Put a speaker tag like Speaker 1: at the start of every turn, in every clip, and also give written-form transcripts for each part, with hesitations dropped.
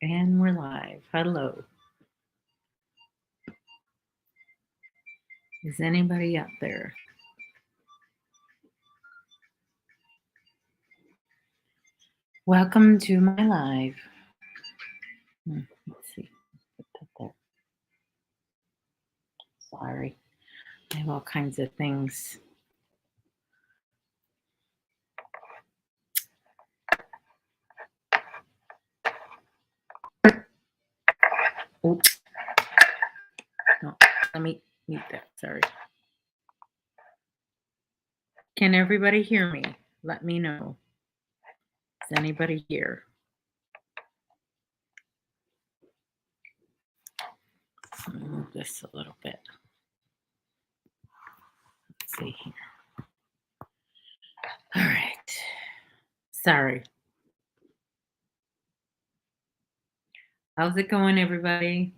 Speaker 1: And we're live. Hello. Is anybody out there? Welcome to my live. Let's see. Put that there. Sorry. I have all kinds of things. Oh. No, let me mute that. Sorry. Can everybody hear me? Let me know. Is anybody here? Let me move this a little bit. Let's see here. All right. Sorry. How's it going, everybody?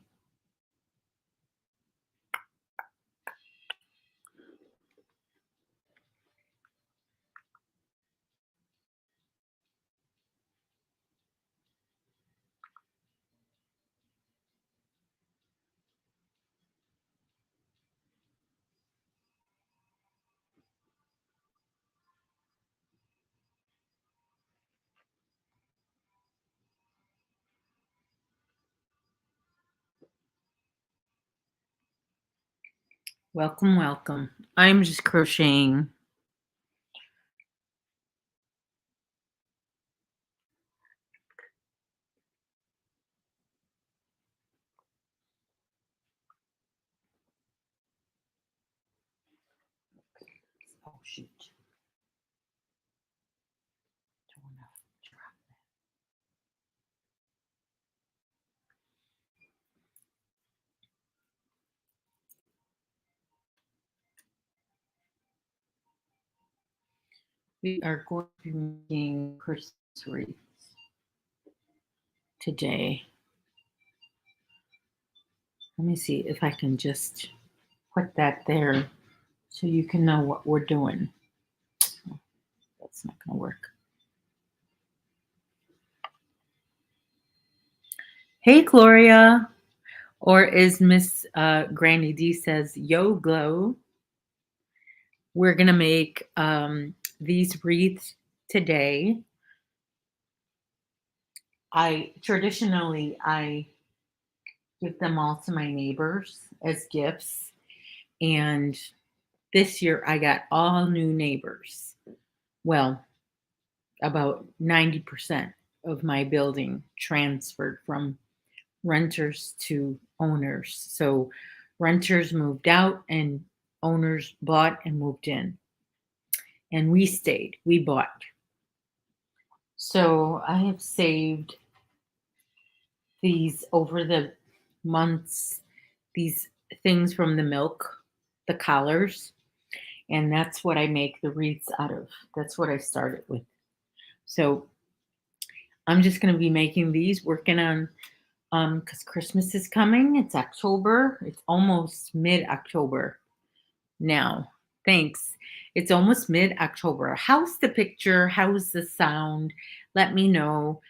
Speaker 1: Welcome, welcome. I'm just crocheting. Oh, shoot. Don't wanna drop that. We are going to be making Christmas wreaths today. Let me see if I can just put that there so you can know what we're doing. Oh, that's not going to work. Hey, Gloria. Or as Miss Granny D says, yo, glow. We're going to make these wreaths today. Traditionally, I give them all to my neighbors as gifts. And this year I got all new neighbors. Well, about 90% of my building transferred from renters to owners. So renters moved out and owners bought and moved in. And we stayed, we bought. So I have saved these over the months, these things from the milk, the collars, and that's what I make the wreaths out of. That's what I started with. So I'm just going to be making these, working on, because Christmas is coming. It's October. It's almost mid-October now. Thanks. It's almost mid-October. How's the picture? How's the sound? Let me know.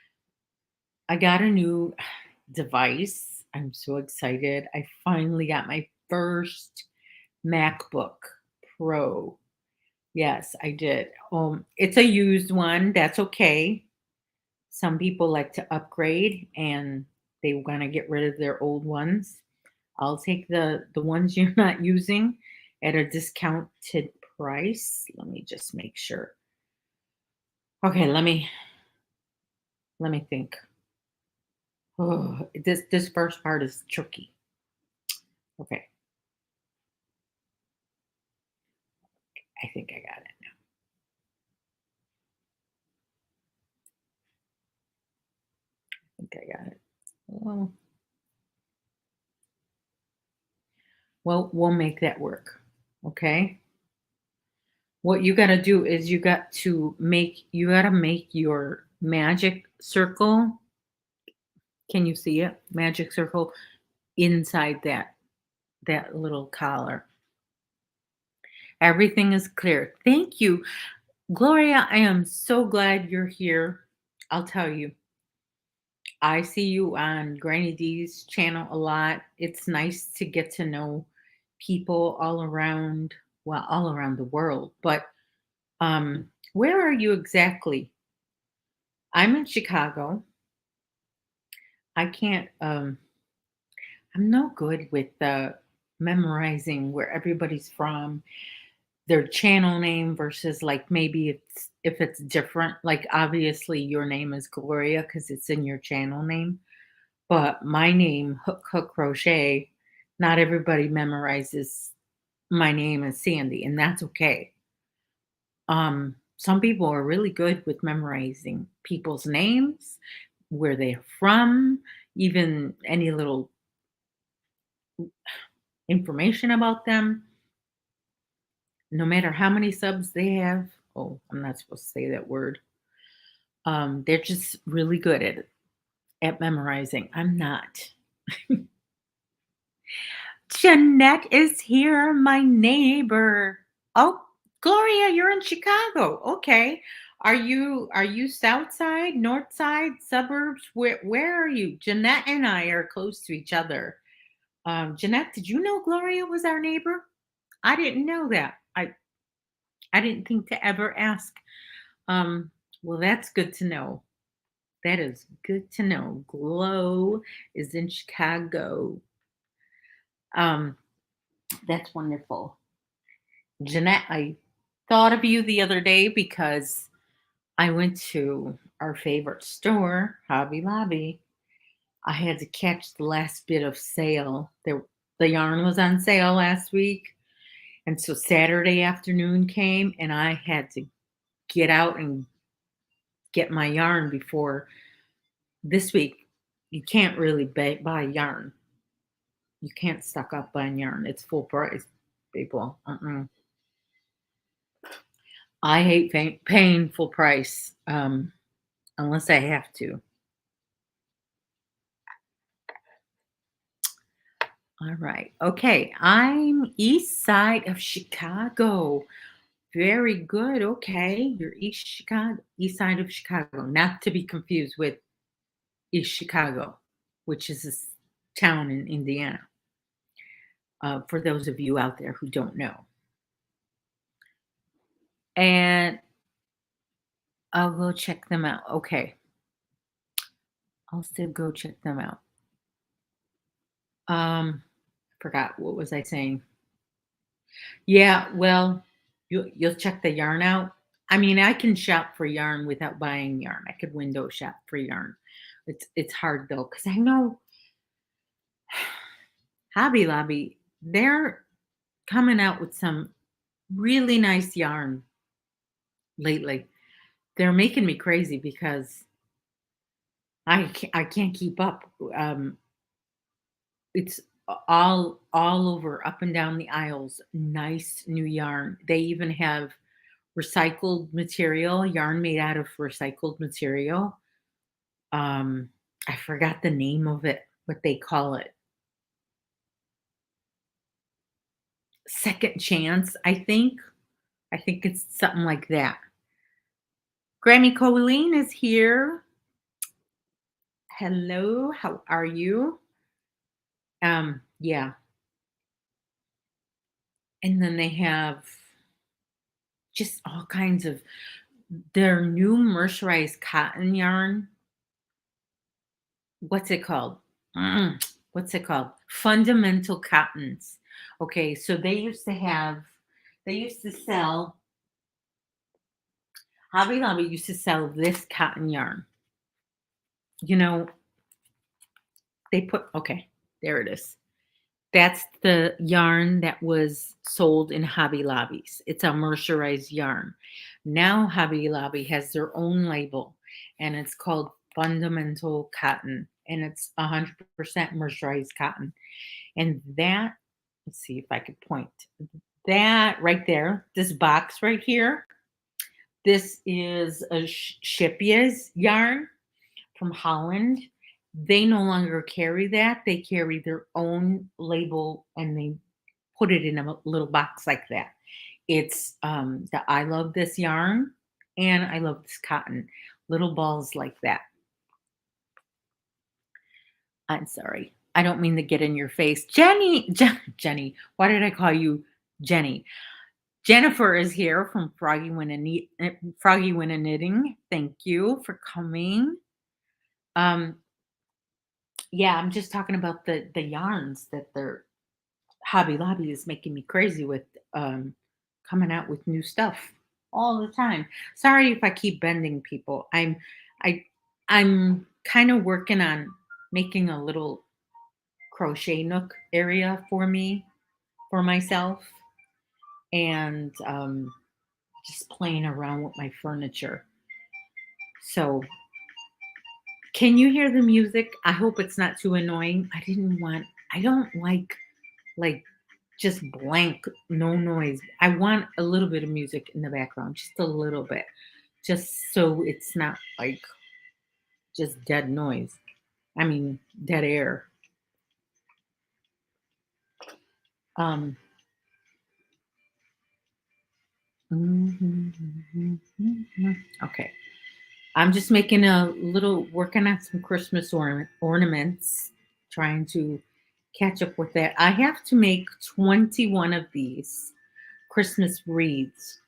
Speaker 1: I got a new device. I'm so excited. I finally got my first MacBook Pro. Yes, I did. It's a used one. That's okay. Some people like to upgrade and they want to get rid of their old ones. I'll take the ones you're not using at a discounted price. Let me just make sure. Okay, let me think. Oh, this first part is tricky. Okay. I think I got it now. I think I got it. Well, we'll make that work. Okay. What you got to do is you got to make your magic circle. Can you see it? Magic circle inside that little collar. Everything is clear. Thank you. Gloria, I am so glad you're here. I'll tell you. I see you on Granny D's channel a lot. It's nice to get to know people all around, well, all around the world. But where are you exactly? I'm in Chicago. I can't I'm no good with memorizing where everybody's from, their channel name versus like maybe it's if it's different. Like obviously your name is Gloria because it's in your channel name. But my name, Hook Hook Crochet, not everybody memorizes my name as Sandy, and that's okay. Some people are really good with memorizing people's names, where they're from, even any little information about them, no matter how many subs they have. Oh, I'm not supposed to say that word. They're just really good at memorizing. I'm not. Jeanette is here, my neighbor. Oh, Gloria, you're in Chicago. Okay. Are you south side, north side, suburbs? Where are you? Jeanette and I are close to each other. Jeanette, did you know Gloria was our neighbor? I didn't know that. I didn't think to ever ask. Um, well, that's good to know. That is good to know. Glow is in Chicago. Um, that's wonderful. Jeanette, I thought of you the other day because I went to our favorite store, Hobby Lobby. I had to catch the last bit of sale. The yarn was on sale last week. And so Saturday afternoon came and I had to get out and get my yarn before this week. You can't really buy yarn. You can't stock up on yarn. It's full price, people. I hate paying full price unless I have to. All right. Okay. I'm east side of Chicago. Very good. Okay. You're East Chicago, east side of Chicago, not to be confused with East Chicago, which is this town in Indiana. For those of you out there who don't know. And I'll go check them out. Okay. I'll still go check them out. Forgot what was I saying? Yeah, well, you'll check the yarn out. I mean, I can shop for yarn without buying yarn. I could window shop for yarn. It's hard though, because I know Hobby Lobby, they're coming out with some really nice yarn lately. They're making me crazy because I can't keep up. It's all over, up and down the aisles. Nice new yarn. They even have recycled material, yarn made out of recycled material. Um, I forgot the name of it, what they call it. Second chance, I think. I think it's something like that. Grammy Colleen is here. Hello, how are you? Yeah. And then they have just all kinds of their new mercerized cotton yarn. What's it called? What's it called? Fundamental cottons. Okay, so they used to sell, Hobby Lobby used to sell this cotton yarn. You know, okay, there it is. That's the yarn that was sold in Hobby Lobbies. It's a mercerized yarn. Now Hobby Lobby has their own label and it's called Fundamental Cotton and it's 100% mercerized cotton. And that, let's see if I could point. That right there, this box right here, this is a Shipya's yarn from Holland. They no longer carry that. They carry their own label and they put it in a little box like that. It's the I love this yarn and I love this cotton. Little balls like that. I'm sorry. I don't mean to get in your face. Jenny, why did I call you Jenny? Jennifer is here from Froggy Winna Knitting. Thank you for coming. Um, yeah, I'm just talking about the yarns that their Hobby Lobby is making me crazy with, um, coming out with new stuff all the time. Sorry if I keep bending people. I I'm kind of working on making a little crochet nook area for me, for myself, and just playing around with my furniture. So, can you hear the music? I hope it's not too annoying. I don't like just blank, no noise. I want a little bit of music in the background, just a little bit, just so it's not like just dead noise. I mean, dead air. Um, okay. I'm just making a little, working on some Christmas ornaments, trying to catch up with that. I have to make 21 of these Christmas wreaths.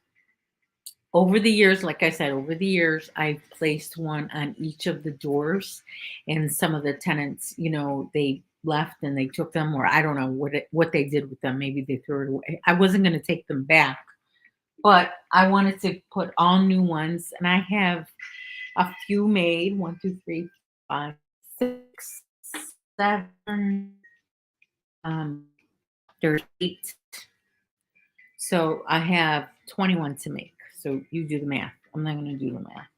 Speaker 1: Over the years, like I said, over the years, I've placed one on each of the doors, and some of the tenants, they left and they took them, or I don't know what they did with them. Maybe they threw it away. I wasn't going to take them back, but I wanted to put all new ones, and I have a few made. One, two, three, five, six, seven. Um, there's eight. So I have 21 to make. So you do the math. I'm not going to do the math.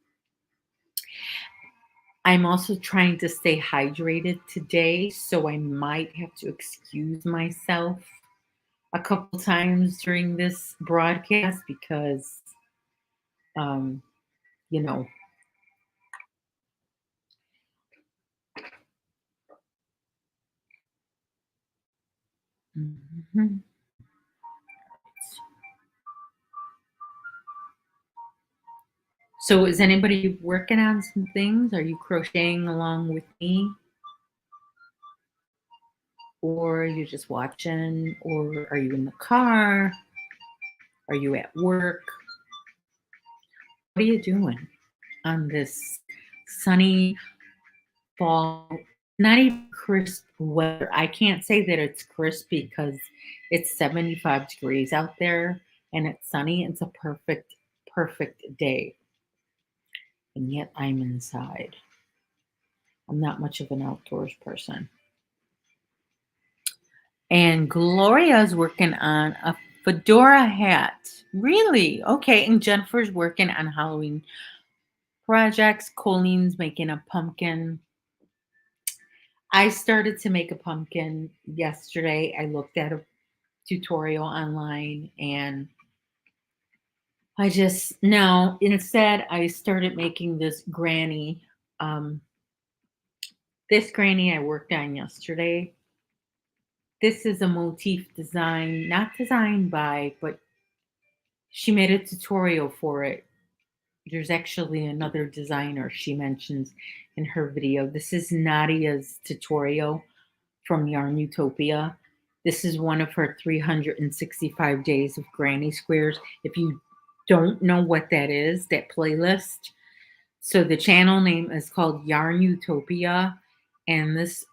Speaker 1: I'm also trying to stay hydrated today, so I might have to excuse myself a couple times during this broadcast because, um, you know, mhm. So is anybody working on some things? Are you crocheting along with me? Or you're just watching? Or are you in the car? Are you at work? What are you doing on this sunny fall? Not even crisp weather. I can't say that it's crisp because it's 75 degrees out there and it's sunny. It's a perfect, perfect day. And yet I'm inside. I'm not much of an outdoors person. And Gloria's working on a fedora hat. Really? Okay. And Jennifer's working on Halloween projects. Colleen's making a pumpkin. I started to make a pumpkin yesterday. I looked at a tutorial online and I just, no, instead I started making this granny. Um, this granny I worked on yesterday. This is a motif design, not designed by, but she made a tutorial for it. There's actually another designer she mentions in her video. This is Nadia's tutorial from Yarn Utopia. This is one of her 365 days of granny squares. If you don't know what that is, that playlist. So the channel name is called Yarn Utopia. And this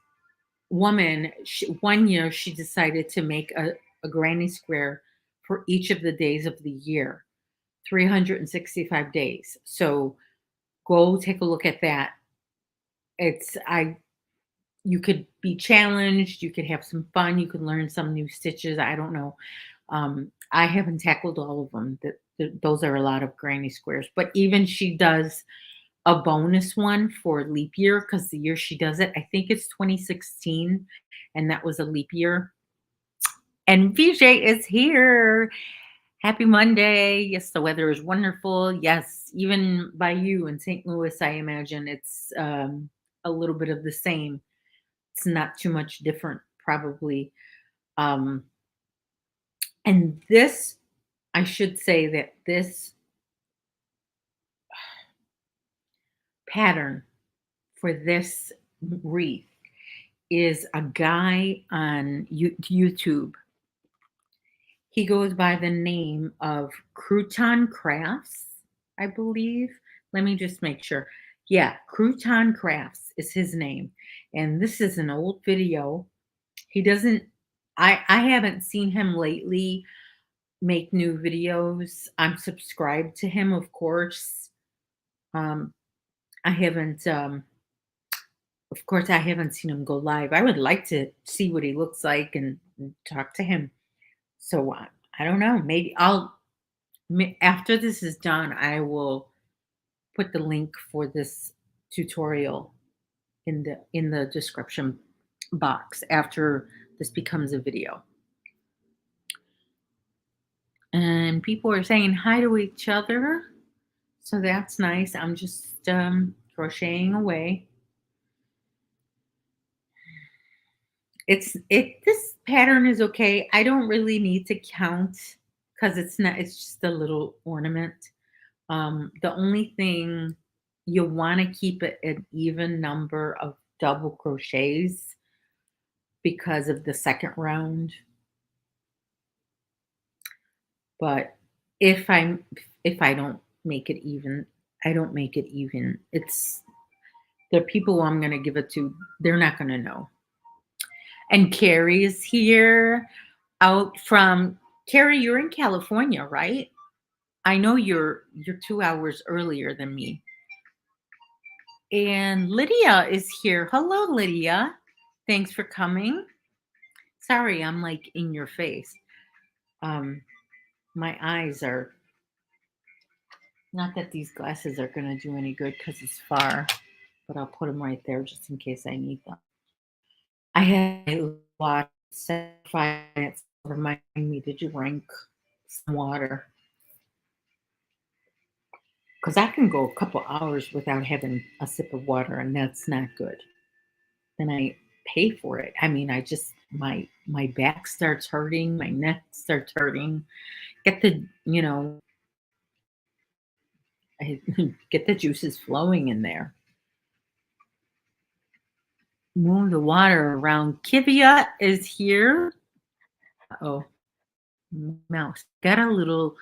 Speaker 1: woman, one year she decided to make a granny square for each of the days of the year, 365 days. So go take a look at that. It's I You could be challenged, you could have some fun, you could learn some new stitches. I don't know. I haven't tackled all of them. Those are a lot of granny squares. But even she does a bonus one for leap year because the year she does it, I think it's 2016, and that was a leap year. And VJ is here. Happy Monday. Yes, the weather is wonderful. Yes, even by you in St. Louis, I imagine it's a little bit of the same. It's not too much different, probably. Um, and this, I should say that this pattern for this wreath is a guy on YouTube. He goes by the name of Crouton Crafts, I believe. Let me just make sure. Yeah, Crouton Crafts is his name. And this is an old video. He doesn't I haven't seen him lately make new videos. I'm subscribed to him, of course. Um, I haven't of course I haven't seen him go live. I would like to see what he looks like and talk to him. So I don't know. Maybe after this is done, I will put the link for this tutorial in the description box after this becomes a video. And people are saying hi to each other. So that's nice. I'm just crocheting away. This pattern is okay. I don't really need to count because it's just a little ornament. The only thing you want to keep it an even number of double crochets because of the second round. But if I don't make it even, I don't make it even. It's the people I'm going to give it to, they're not going to know. And Carrie's here out from Carrie, you're in California, right? I know you're 2 hours earlier than me. And Lydia is here. Hello, Lydia. Thanks for coming. Sorry, I'm like in your face. My eyes are not that these glasses are going to do any good because it's far, but I'll put them right there just in case I need them. I had a lot of 5 minutes remind me to drink some water because I can go a couple hours without having a sip of water, and that's not good. Then I pay for it. I mean, I just my back starts hurting, my neck starts hurting. Get the get the juices flowing in there. Move the water around. Kivia is here. Oh, mouse got a little.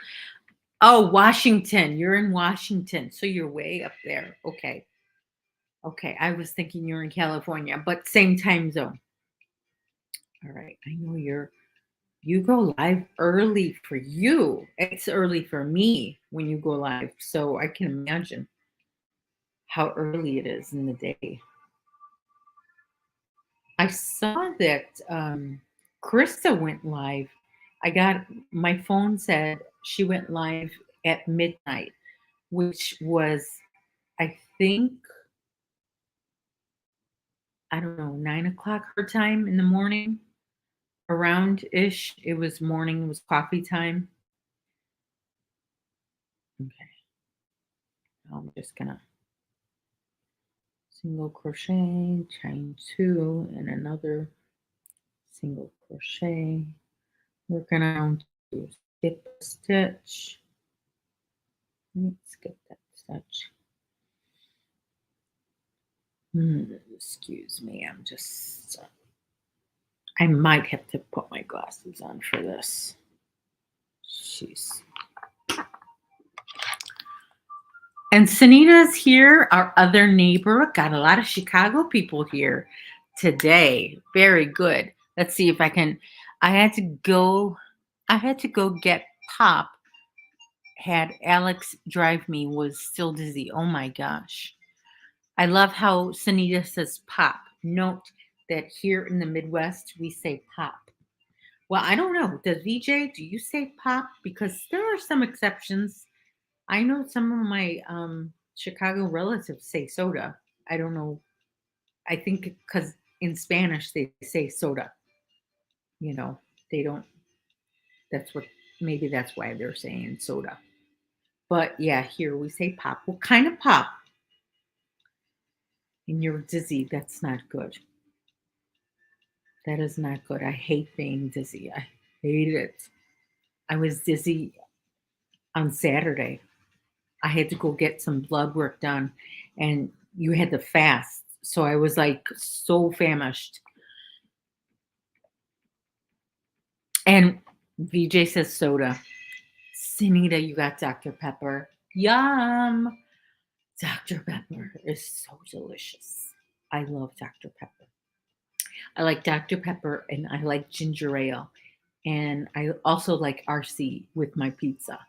Speaker 1: Oh, Washington. You're in Washington, so you're way up there. Okay. Okay, I was thinking you're in California, but same time zone. All right, I know you go live early for you. It's early for me when you go live, so I can imagine how early it is in the day. I saw that Krista went live. I got my phone said she went live at midnight, which was, I think, I don't know, 9 o'clock her time in the morning, around ish. It was morning, it was coffee time. Okay. I'm just gonna single crochet, chain 2, and another single crochet. We're gonna skip a stitch. Let's skip that stitch. Excuse me, I'm just, I might have to put my glasses on for this. Jeez. And Sunita's here, our other neighbor. Got a lot of Chicago people here today. Very good. Let's see if I can. I had to go get Pop. Had Alex drive me, was still dizzy. Oh my gosh. I love how Sunita says Pop. Note that here in the Midwest, we say Pop. Well, I don't know. Does VJ, do you say Pop? Because there are some exceptions. I know some of my Chicago relatives say soda. I don't know. I think because in Spanish they say soda. They don't. Maybe that's why they're saying soda. But yeah, here we say pop. What kind of pop? And you're dizzy. That's not good. That is not good. I hate being dizzy. I hate it. I was dizzy on Saturday. I had to go get some blood work done, and you had to fast. So I was like so famished. And VJ says soda. Sunita, you got Dr. Pepper. Yum. Dr. Pepper is so delicious. I love Dr. Pepper. I like Dr. Pepper and I like ginger ale. And I also like RC with my pizza.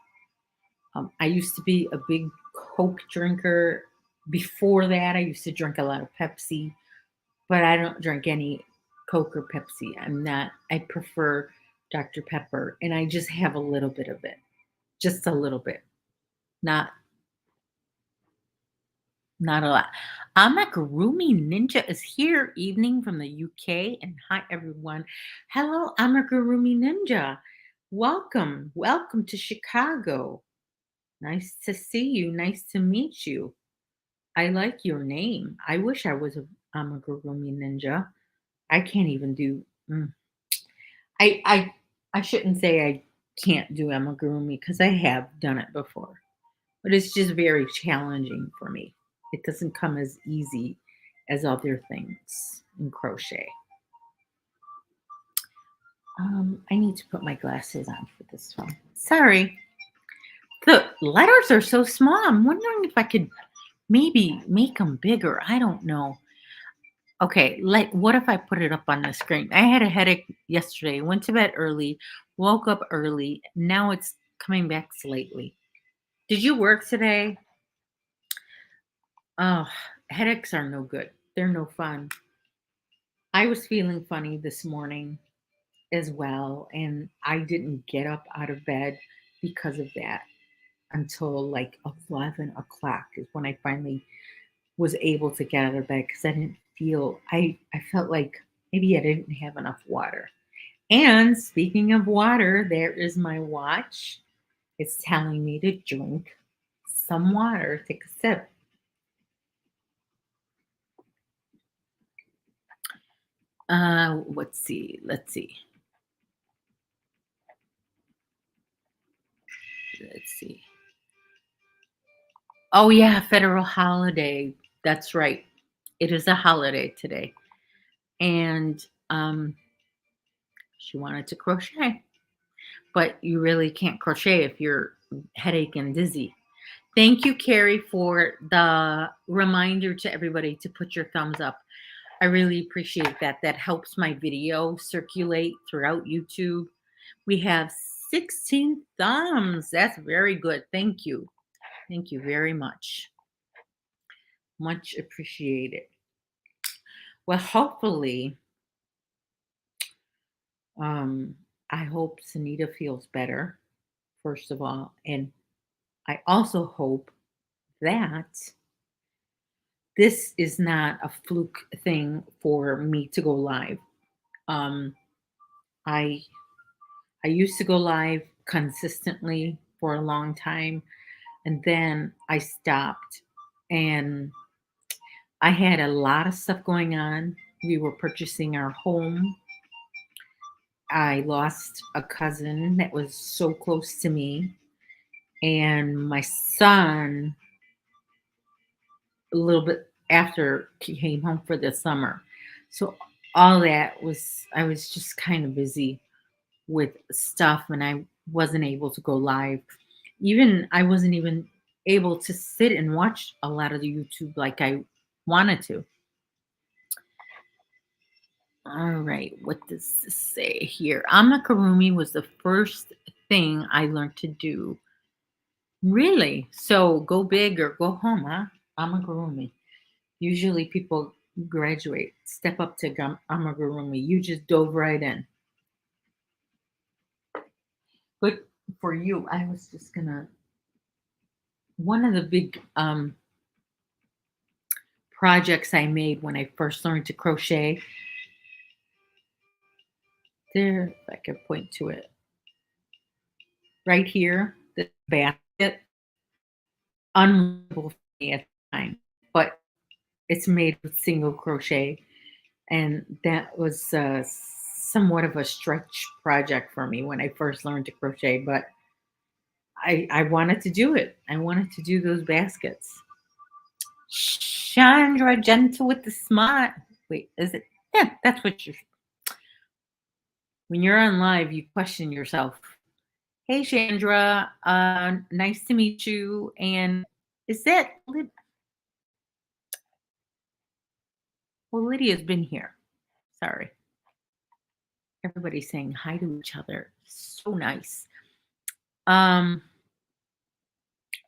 Speaker 1: I used to be a big Coke drinker. Before that, I used to drink a lot of Pepsi, but I don't drink any Coke or Pepsi. I prefer Dr. Pepper, and I just have a little bit of it, just a little bit, not not a lot. Amagurumi Ninja is here, evening from the UK, and hi everyone. Hello, Amagurumi Ninja. Welcome, welcome to Chicago. Nice to see you. Nice to meet you. I like your name. I wish I was a amigurumi ninja. I can't even do. I I I shouldn't say I can't do amigurumi because I have done it before, but it's just very challenging for me. It doesn't come as easy as other things in crochet. I need to put my glasses on for this one. Sorry, the letters are so small. I'm wondering if I could maybe make them bigger. I don't know. Okay, like what if I put it up on the screen? I had a headache yesterday, went to bed early, woke up early. Now it's coming back slightly. Did you work today? Oh, headaches are no good. They're no fun. I was feeling funny this morning as well, and I didn't get up out of bed because of that until like 11 o'clock is when I finally was able to get out of bed because I didn't feel, I felt like maybe I didn't have enough water. And speaking of water, there is my watch. It's telling me to drink some water, take a sip. Let's see. Let's see. Let's see. Oh yeah, federal holiday. That's right. It is a holiday today. And she wanted to crochet, but you really can't crochet if you're headache and dizzy. Thank you, Carrie, for the reminder to everybody to put your thumbs up. I really appreciate that. That helps my video circulate throughout YouTube. We have 16 thumbs. That's very good. Thank you. Thank you very much. Much appreciated. Well, hopefully, um, I hope Sunita feels better, first of all. And I also hope that this is not a fluke thing for me to go live. Um, I I used to go live consistently for a long time, and then I stopped. And I had a lot of stuff going on. We were purchasing our home. I lost a cousin that was so close to me, and my son, a little bit after, came home for the summer. So all that was, I was just kind of busy with stuff and I wasn't able to go live. Even I wasn't even able to sit and watch a lot of the YouTube like I wanted to. All right, what does this say here? Amakarumi was the first thing I learned to do. Really? So go big or go home, huh? Amagurumi. Usually people graduate, step up to amagurumi. You just dove right in. But for you, I was just gonna, one of the big projects I made when I first learned to crochet. There, if I could point to it, right here, the basket, unbelievable for me at the time, but it's made with single crochet, and that was somewhat of a stretch project for me when I first learned to crochet. But I wanted to do it. I wanted to do those baskets. Chandra, gentle with the smart. Wait, is it? Yeah, that's what you're. When you're on live, you question yourself. Hey, Chandra, nice to meet you. And is that well, Lydia's been here. Sorry. Everybody's saying hi to each other. So nice. Um,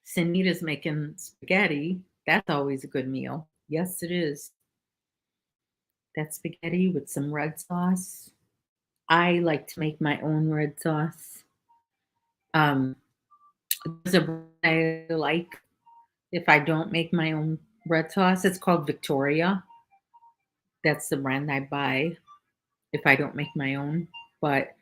Speaker 1: Cinita's making spaghetti. That's always a good meal. Yes, it is. That's spaghetti with some red sauce. I like to make my own red sauce. Um, there's a brand I like if I don't make my own red sauce. It's called Victoria. That's the brand I buy if I don't make my own. But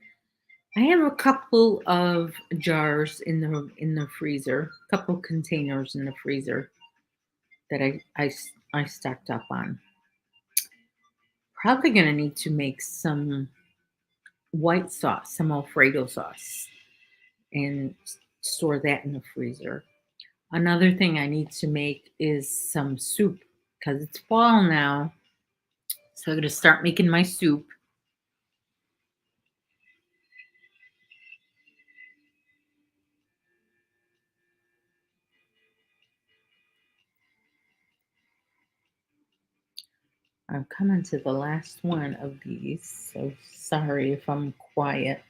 Speaker 1: I have a couple of jars in the freezer, a couple containers in the freezer that I stocked up on. Probably gonna need to make some white sauce, some Alfredo sauce, and store that in the freezer. Another thing I need to make is some soup because it's fall now. So I'm gonna start making my soup. I'm coming to the last one of these, so sorry if I'm quiet.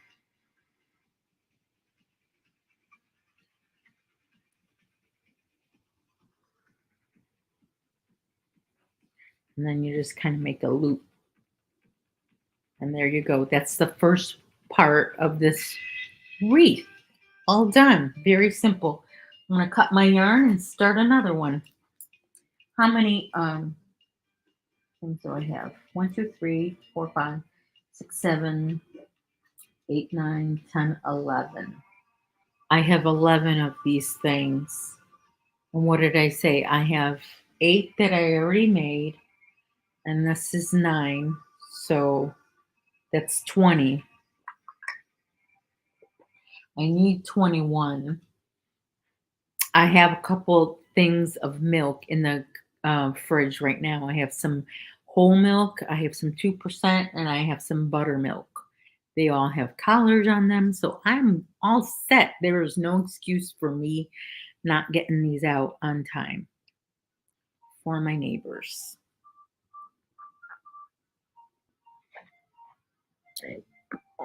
Speaker 1: And then you just kind of make a loop. And there you go. That's the first part of this wreath. All done. Very simple. I'm going to cut my yarn and start another one. How many things do I have? 1, 2, 3, 4, 5, 6, 7, 8, 9, 10, 11. I have 11 of these things. And what did I say? I have 8 that I already made, and this is 9. So that's 20. I need 21. I have a couple things of milk in the fridge right now. I have some whole milk, I have some 2%, and I have some buttermilk. They all have collars on them, so I'm all set. There is no excuse for me not getting these out on time for my neighbors.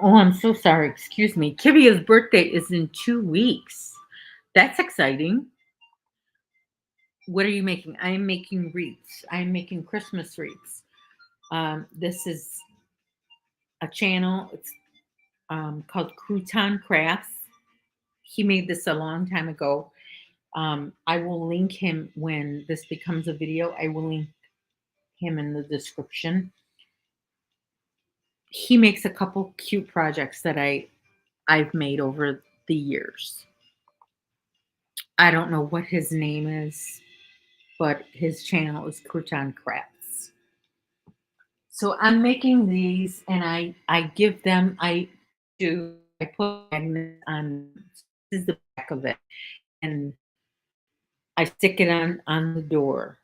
Speaker 1: Oh, I'm so sorry. Excuse me. Kivia's birthday is in 2 weeks. That's exciting. What are you making? I am making wreaths. I am making Christmas wreaths. This is a channel. It's called Crouton Crafts. He made this a long time ago. I will link him when this becomes a video. I will link him in the description. He makes a couple cute projects that I've made over the years. I don't know what his name is, but his channel is Crouton Crafts. So I'm making these, and I give them. I put magnets on. This is the back of it, and I stick it on the door,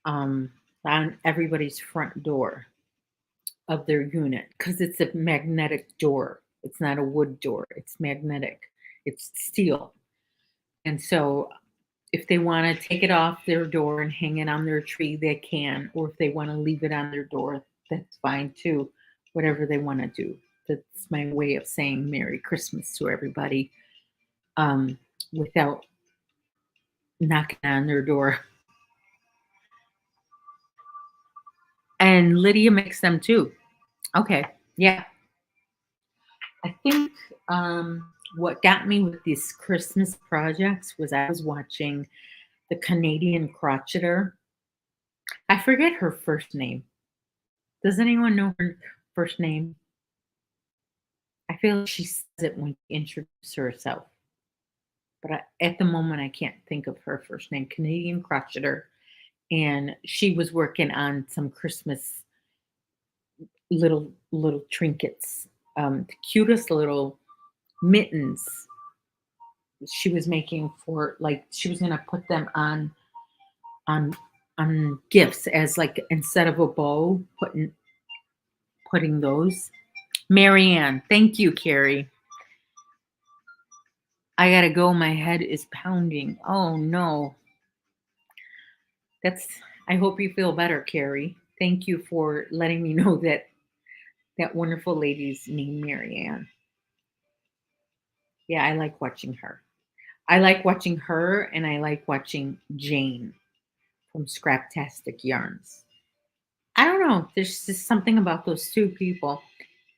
Speaker 1: um, on everybody's front door of their unit because it's a magnetic door. It's not a wood door. It's magnetic. It's steel, and so if they want to take it off their door and hang it on their tree, they can. Or if they want to leave it on their door, that's fine too. Whatever they want to do. That's my way of saying Merry Christmas to everybody, um, without knocking on their door. And Lydia makes them too. Okay. Yeah. I think what got me with these Christmas projects was I was watching the Canadian crocheter. I forget her first name. Does anyone know her first name? I feel like she says it when she introduces herself. But at the moment, I can't think of her first name. Canadian crocheter. And she was working on some Christmas little trinkets, the cutest little mittens she was making for, like, she was gonna put them on on gifts as, like, instead of a bow, putting those. Marianne. Thank you, Carrie. I gotta go. My head is pounding. Oh no. That's I hope you feel better, Carrie. Thank you for letting me know that that wonderful lady's named Marianne. Yeah, I like watching her. I like watching her and I like watching Jane from Scraptastic Yarns. I don't know. There's just something about those two people.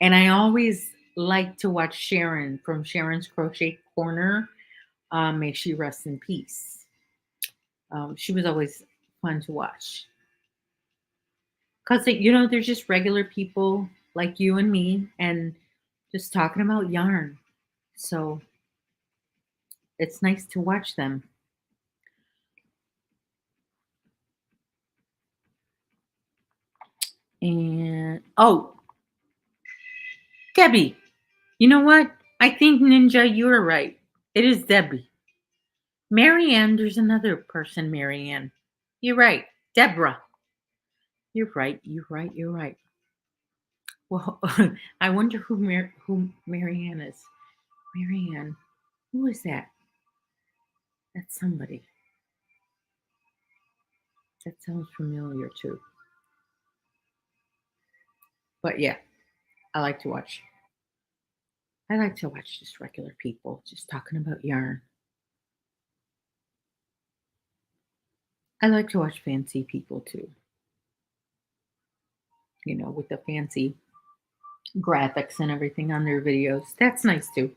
Speaker 1: And I always like to watch Sharon from Sharon's Crochet Corner. May she rest in peace. She was always fun to watch. Because, they're just regular people like you and me and just talking about yarn. So it's nice to watch them. And, oh, Debbie, you know what? I think Ninja, you were right. It is Debbie. Marianne, there's another person, Marianne. You're right. Deborah. You're right. You're right. You're right. Well, I wonder who Marianne is. Marianne. Who is that? That's somebody. That sounds familiar too. But yeah, I like to watch. I like to watch just regular people just talking about yarn. I like to watch fancy people too. With the fancy graphics and everything on their videos. That's nice too.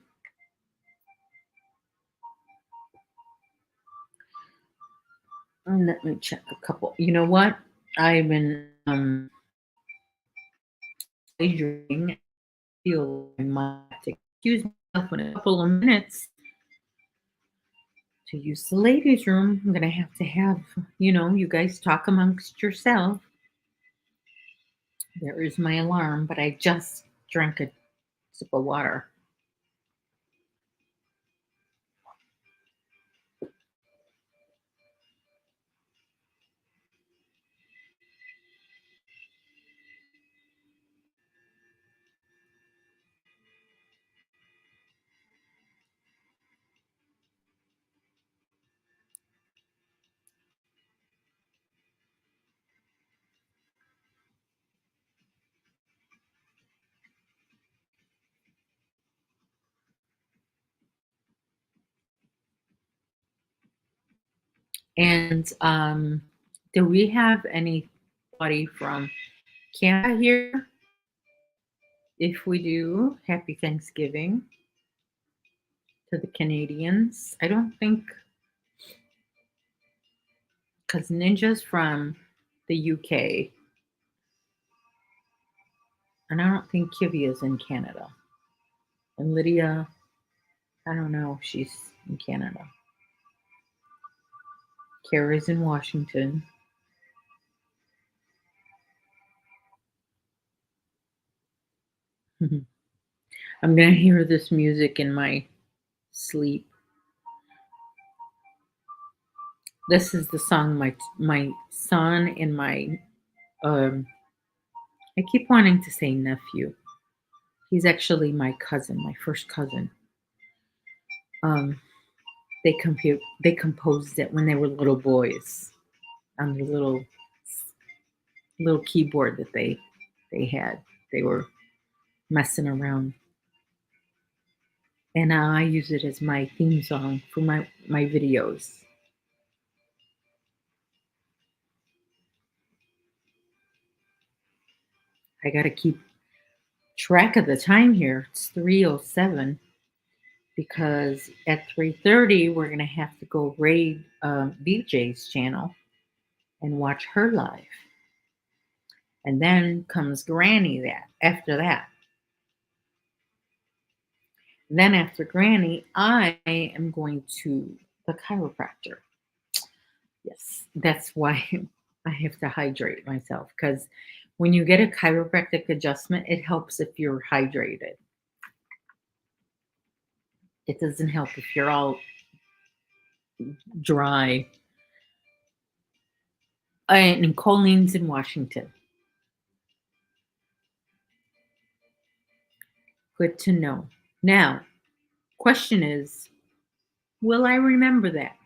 Speaker 1: And let me check a couple. You know what? I've been daydreaming. I feel I might have to excuse myself in a couple of minutes to use the ladies' room. I'm gonna have to have, you guys talk amongst yourself. There is my alarm, but I just drank a sip of water. And do we have anybody from Canada here? If we do, happy Thanksgiving to the Canadians. I don't think, because Ninja's from the UK, and I don't think Kivy is in Canada. And Lydia, I don't know if she's in Canada. Kara's in Washington. I'm going to hear this music in my sleep. This is the song my son and my I keep wanting to say nephew. He's actually my cousin, my first cousin. Um, they composed it when they were little boys on the little keyboard that they had. They were messing around, and I use it as my theme song for my videos. I got to keep track of the time here. It's 3:07 because at 3:30 we're gonna have to go raid BJ's channel and watch her live. And then comes Granny after that. And then after Granny, I am going to the chiropractor. Yes, that's why I have to hydrate myself because when you get a chiropractic adjustment, it helps if you're hydrated. It doesn't help if you're all dry. And Colleen's in Washington. Good to know. Now, question is, will I remember that?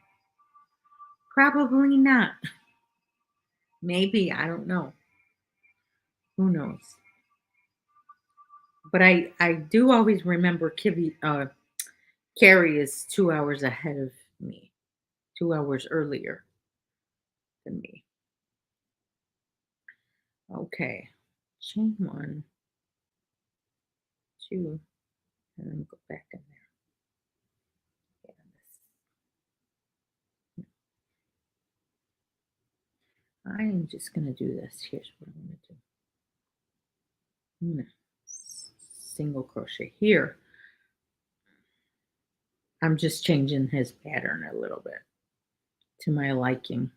Speaker 1: Probably not. Maybe, I don't know. Who knows? But I do always remember Carrie is 2 hours ahead of me, 2 hours earlier than me. Okay. Chain one, two, and then go back in there. Yeah, I am just going to do this. Here's what I'm going to do. I'm going to single crochet here. I'm just changing his pattern a little bit to my liking.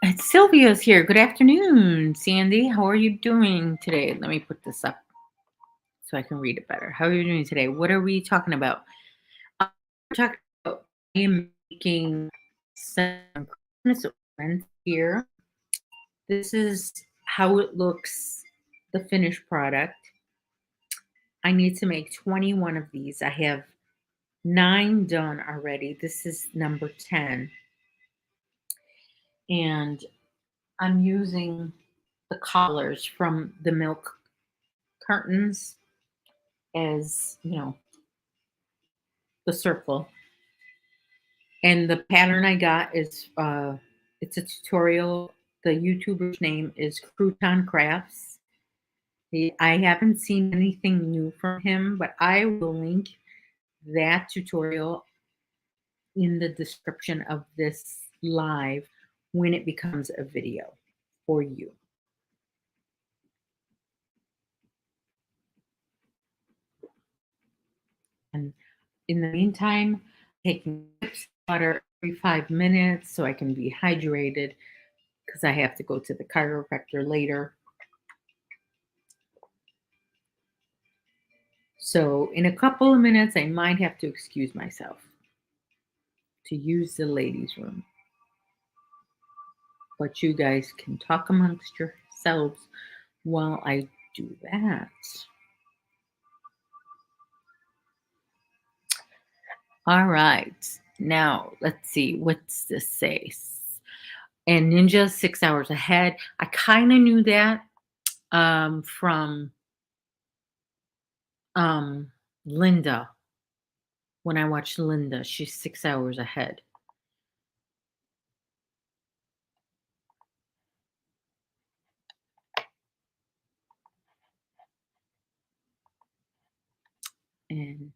Speaker 1: And Sylvia's here. Good afternoon, Sandy. How are you doing today? Let me put this up so I can read it better. How are you doing today? What are we talking about? We're talking about I am making some Christmas ornaments here. This is how it looks, the finished product. I need to make 21 of these. I have 9 done already. This is number 10. And I'm using the collars from the milk curtains as, the circle. And the pattern I got is it's a tutorial. The YouTuber's name is Crouton Crafts. I haven't seen anything new from him, but I will link that tutorial in the description of this live when it becomes a video for you. And in the meantime, taking sips of water every 5 minutes so I can be hydrated because I have to go to the chiropractor later. So in a couple of minutes, I might have to excuse myself to use the ladies' room. But you guys can talk amongst yourselves while I do that. All right. Now, let's see. What's this say? And Ninja's 6 hours ahead. I kind of knew that from Linda. When I watched Linda, she's 6 hours ahead. And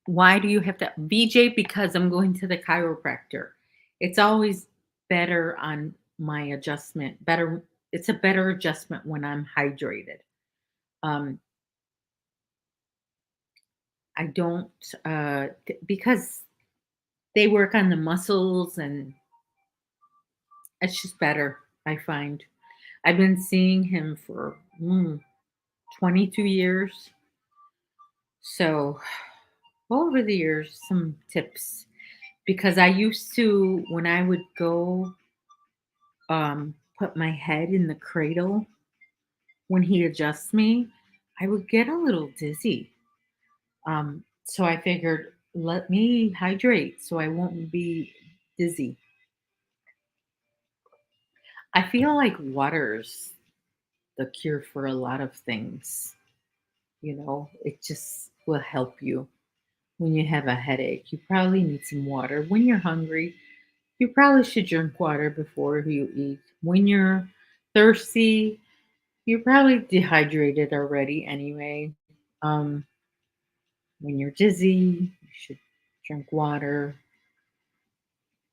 Speaker 1: why do you have to, BJ? Because I'm going to the chiropractor. It's always better on my adjustment. Better, it's a better adjustment when I'm hydrated. I don't because they work on the muscles and it's just better. I find I've been seeing him for 22 years. So over the years, some tips because I used to when I would go put my head in the cradle when he adjusts me, I would get a little dizzy. So I figured, let me hydrate so I won't be dizzy. I feel like water's the cure for a lot of things. It just will help you when you have a headache. You probably need some water. When you're hungry, you probably should drink water before you eat. When you're thirsty, you're probably dehydrated already anyway. Um, when you're dizzy, you should drink water.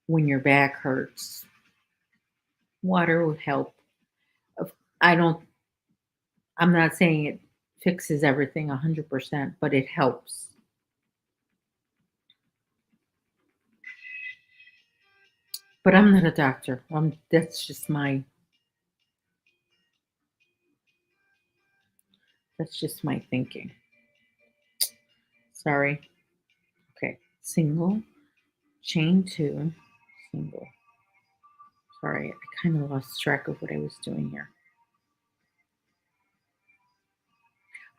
Speaker 1: When your back hurts, water will help. I don't, I'm not saying it fixes everything 100%, but it helps. But I'm not a doctor. That's just my thinking. Sorry. Okay. Single, chain two, single. Sorry, I kind of lost track of what I was doing here.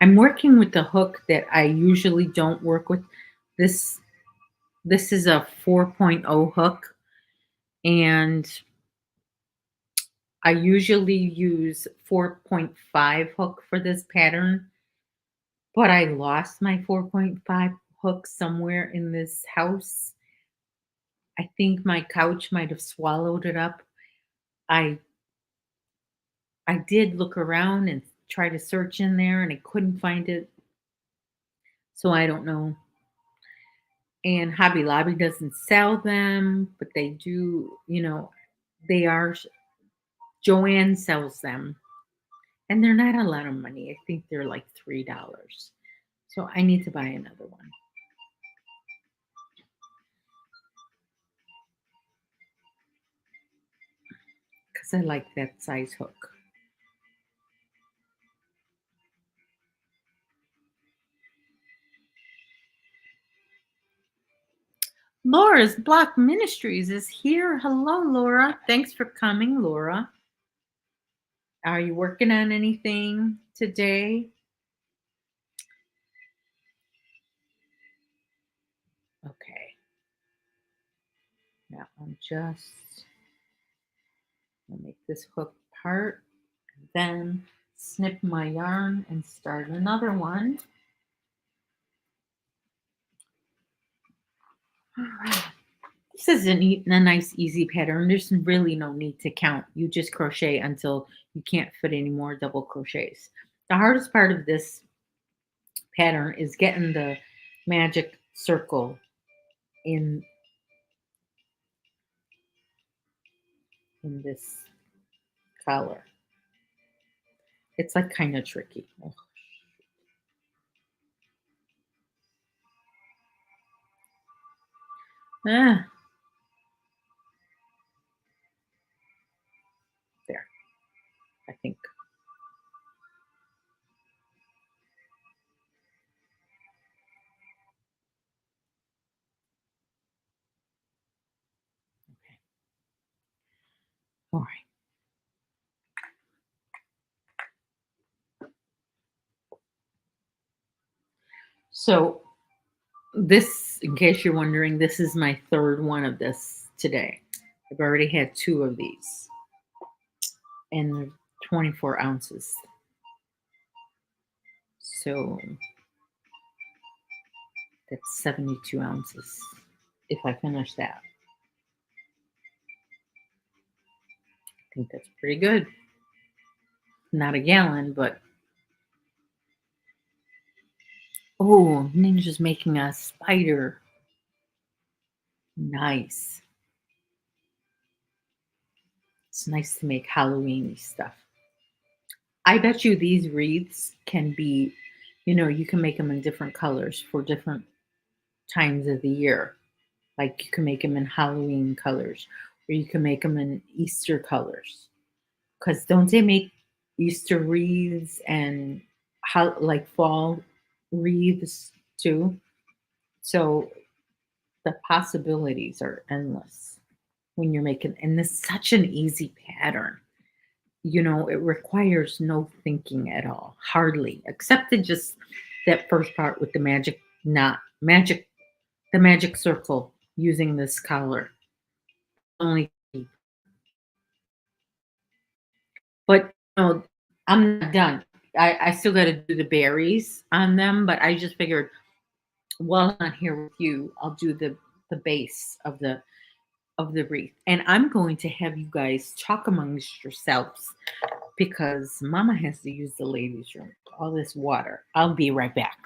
Speaker 1: I'm working with the hook that I usually don't work with. This this is a 4.0 hook, and I usually use 4.5 hook for this pattern, but I lost my 4.5 hook somewhere in this house. I think my couch might have swallowed it up. I I did look around and try to search in there and I couldn't find it. So I don't know. And Hobby Lobby doesn't sell them, but they do, they are Joanne sells them. And they're not a lot of money. I think they're like $3. So I need to buy another one because I like that size hook. Laura's Block Ministries is here. Hello, Laura. Thanks for coming, Laura. Are you working on anything today? Okay. Now I'm just going to make this hook part, and then snip my yarn and start another one. All right. This is a nice, easy pattern. There's really no need to count. You just crochet until you can't fit any more double crochets. The hardest part of this pattern is getting the magic circle in this color. It's like kind of tricky. Ugh. Ah, there, I think. Okay. All right. So this, in case you're wondering, this is my third one of this today. I've already had two of these, and they're 24 ounces. So that's 72 ounces if I finish that. I think that's pretty good. Not a gallon, but oh, Ninja's making a spider. Nice. It's nice to make Halloweeny stuff. I bet you these wreaths can be, you can make them in different colors for different times of the year. Like you can make them in Halloween colors, or you can make them in Easter colors. Because don't they make Easter wreaths and how like fall wreaths too? So the possibilities are endless when you're making, and this is such an easy pattern. It requires no thinking at all, hardly, except to just that first part with the magic knot, the magic circle using this collar. Only, but I'm not done. I still got to do the berries on them, but I just figured while I'm here with you, I'll do the base of the wreath, and I'm going to have you guys talk amongst yourselves because Mama has to use the ladies' room. All this water. I'll be right back.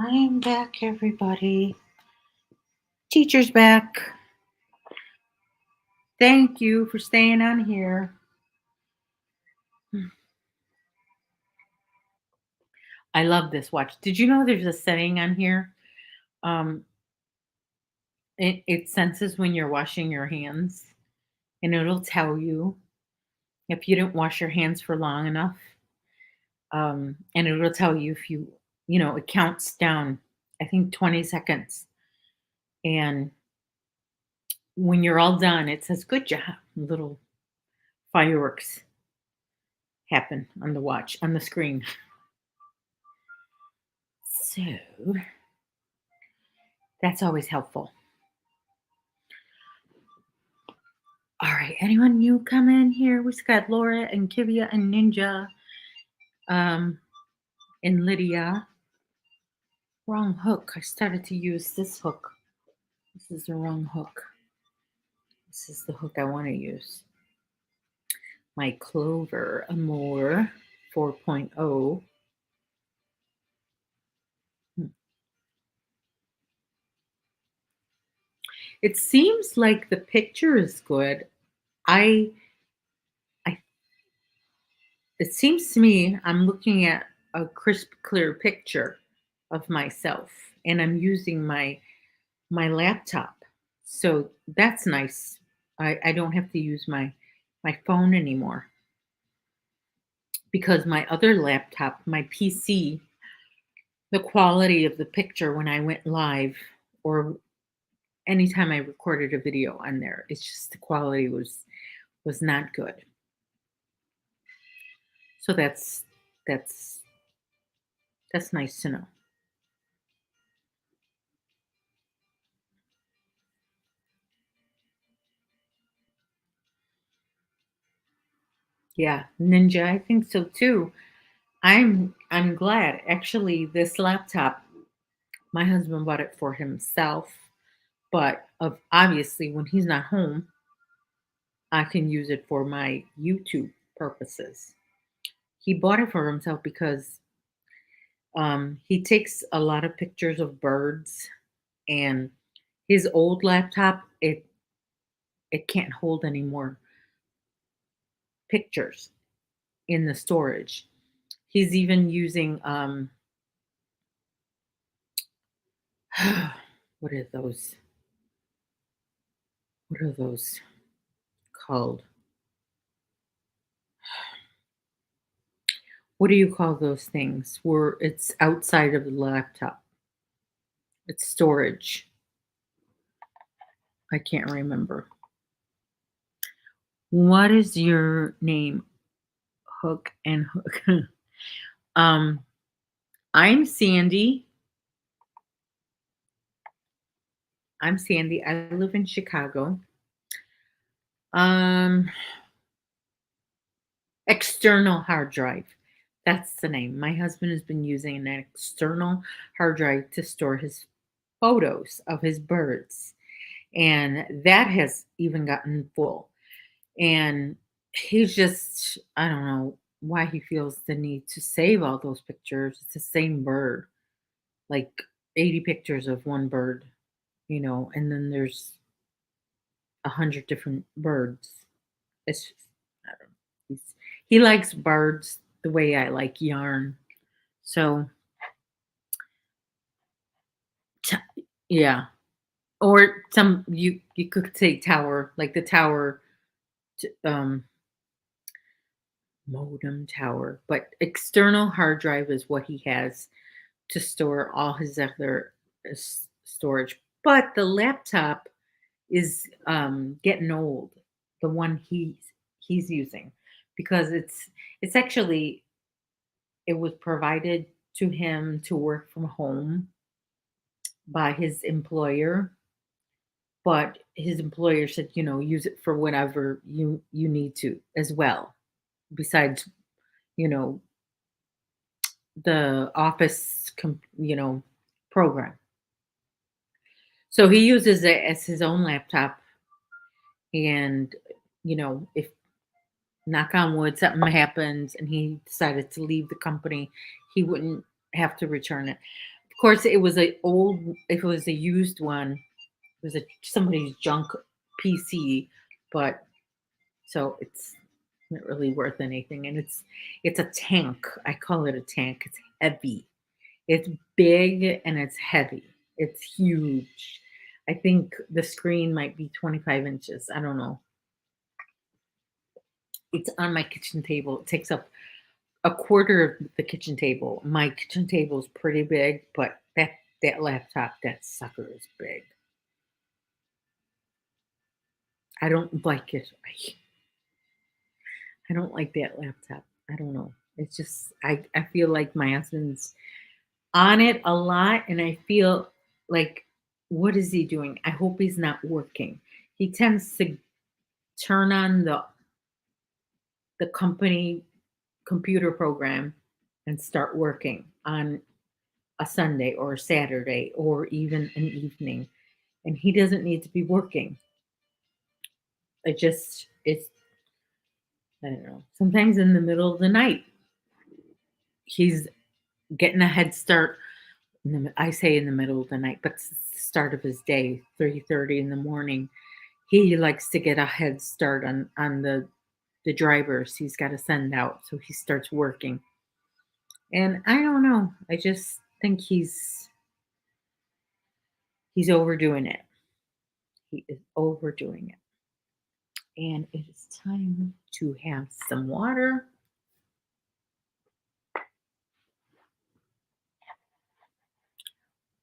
Speaker 1: I am back, everybody. Teacher's back. Thank you for staying on here. I love this watch. Did you know there's a setting on here? Um, it senses when you're washing your hands, and it'll tell you if you didn't wash your hands for long enough. And it'll tell you if it counts down, I think 20 seconds. And when you're all done, it says, good job. Little fireworks happen on the watch, on the screen. So that's always helpful. All right, anyone new come in here? We've got Laura and Kivia and Ninja, and Lydia. Wrong hook. I started to use this hook. This is the wrong hook. This is the hook I want to use. My Clover Amour 4.0. It seems like the picture is good. I it seems to me I'm looking at a crisp, clear picture of myself, and I'm using my laptop. So that's nice. I don't have to use my phone anymore, because my other laptop, my PC, the quality of the picture when I went live, or anytime I recorded a video on there, it's just the quality was not good. So that's nice to know. Yeah, Ninja, I think so too. I'm glad. Actually, this laptop, my husband bought it for himself, but obviously when he's not home, I can use it for my YouTube purposes. He bought it for himself because he takes a lot of pictures of birds, and his old laptop, it can't hold any more pictures in the storage. He's even using what are those? What are those called? What do you call those things where it's outside of the laptop? It's storage. I can't remember. What is your name? Hook and Hook. um, I'm Sandy. I'm Sandy. I live in Chicago. Um, External hard drive. That's the name. My husband has been using an external hard drive to store his photos of his birds. And that has even gotten full. And he's just, I don't know why he feels the need to save all those pictures. It's the same bird, like 80 pictures of one bird, and then there's 100 different birds. It's just, I don't know. He likes birds the way I like yarn. So, t- yeah. Or you could say tower, like the tower, um, modem tower, but external hard drive is what he has to store all his other storage. But the laptop is getting old, the one he's using, because it's actually, it was provided to him to work from home by his employer, but his employer said, use it for whatever you need to as well, besides, you know the office program. So he uses it as his own laptop, and if, knock on wood, something happens and he decided to leave the company, he wouldn't have to return it. Of course, it was a old. If it was a used one, it was a somebody's junk PC, but so it's not really worth anything. And it's a tank. I call it a tank. It's heavy. It's big and it's heavy. It's huge. I think the screen might be 25 inches. I don't know. It's on my kitchen table. It takes up a quarter of the kitchen table. My kitchen table is pretty big, but that laptop, that sucker is big. I don't like it. I don't like that laptop. I don't know. It's just I feel like my husband's on it a lot, and I feel like, what is he doing? I hope he's not working. He tends to turn on the company computer program and start working on a Sunday or a Saturday or even an evening. And he doesn't need to be working. It's, I don't know, sometimes in the middle of the night, he's getting a head start. I say in the middle of the night, but it's the start of his day, 3:30 in the morning. He likes to get a head start on the drivers he's got to send out. So he starts working. And I don't know. I just think he's overdoing it. He is overdoing it. And it is time to have some water.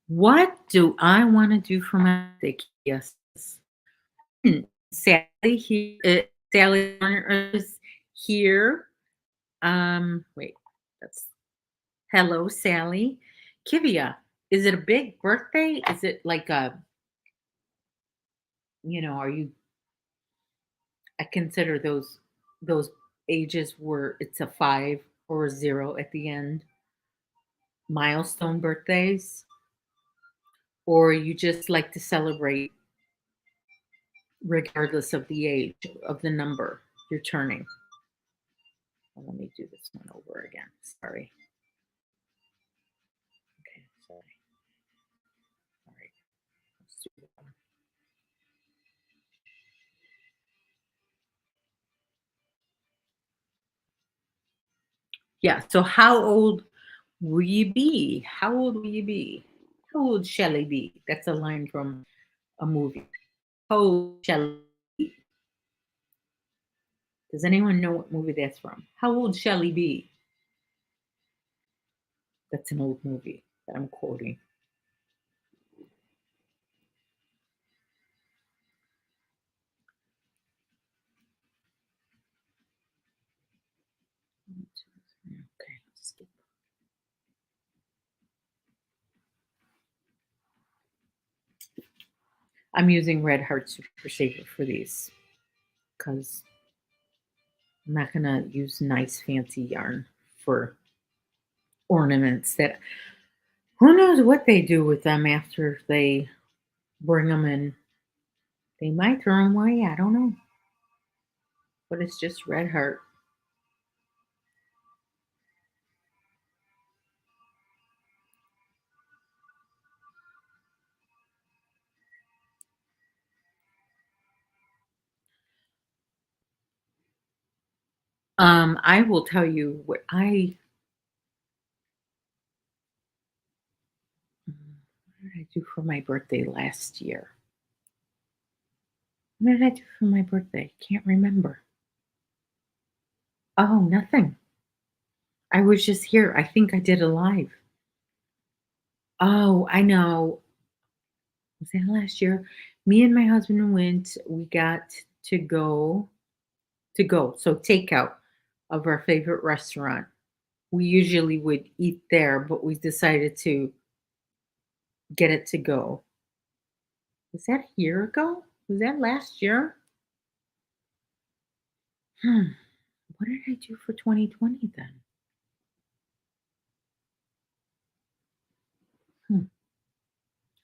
Speaker 1: What do I want to do for my birthday? Yes. Sally here. Sally Warner is here. Wait, that's hello, Sally. Kivia, is it a big birthday? Is it like are you? I consider those ages where it's a 5 or a 0 at the end, milestone birthdays, or you just like to celebrate regardless of the age of the number you're turning. Well, let me do this one over again. Sorry. Okay, sorry. All right. Let's do that one. Yeah. So how old will you be? How old will you be? How old shall he be? That's a line from a movie. How old shall he be? Does anyone know what movie that's from? How old shall he be? That's an old movie that I'm quoting. Okay, skip. I'm using Red Heart Super Saver for these because I'm not gonna use nice fancy yarn for ornaments that who knows what they do with them after they bring them in. They might throw them away. I don't know, but it's just Red Heart. I will tell you what did I do for my birthday last year? What did I do for my birthday? Can't remember. Oh, nothing. I was just here. I think I did a live. Oh, I know. Was that last year? Me and my husband went. We got to go so takeout of our favorite restaurant. We usually would eat there, but we decided to get it to go. Was that a year ago? Was that last year? Hmm. What did I do for 2020 then? Hmm.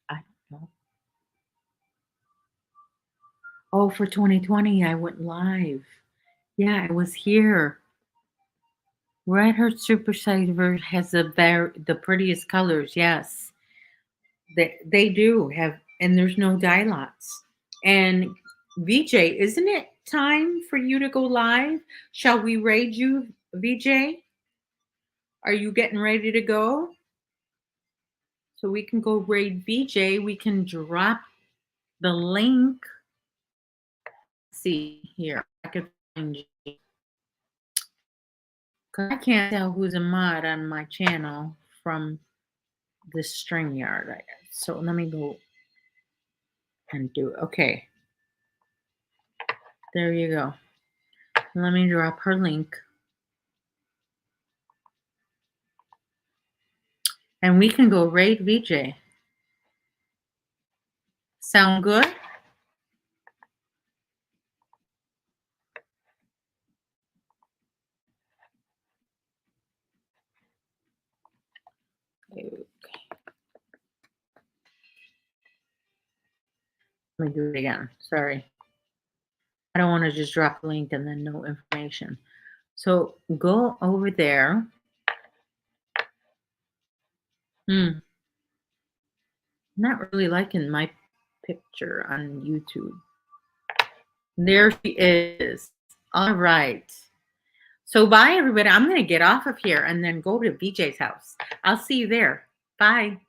Speaker 1: I don't know. Oh, for 2020, I went live. Yeah, I was here. Red Heart Super Saver has the prettiest colors. Yes. They do have, and there's no dye lots. And VJ, isn't it time for you to go live? Shall we raid you, VJ? Are you getting ready to go? So we can go raid VJ. We can drop the link. Let's see here. I can find you. 'Cause I can't tell who's a mod on my channel from the StreamYard. So let me go and do it. Okay. There you go. Let me drop her link. And we can go raid VJ. Sound good? Okay. Let me do it again. Sorry. I don't want to just drop the link and then no information. So go over there. Not really liking my picture on YouTube. There she is. All right. So bye, everybody. I'm going to get off of here and then go to VJ's house. I'll see you there. Bye.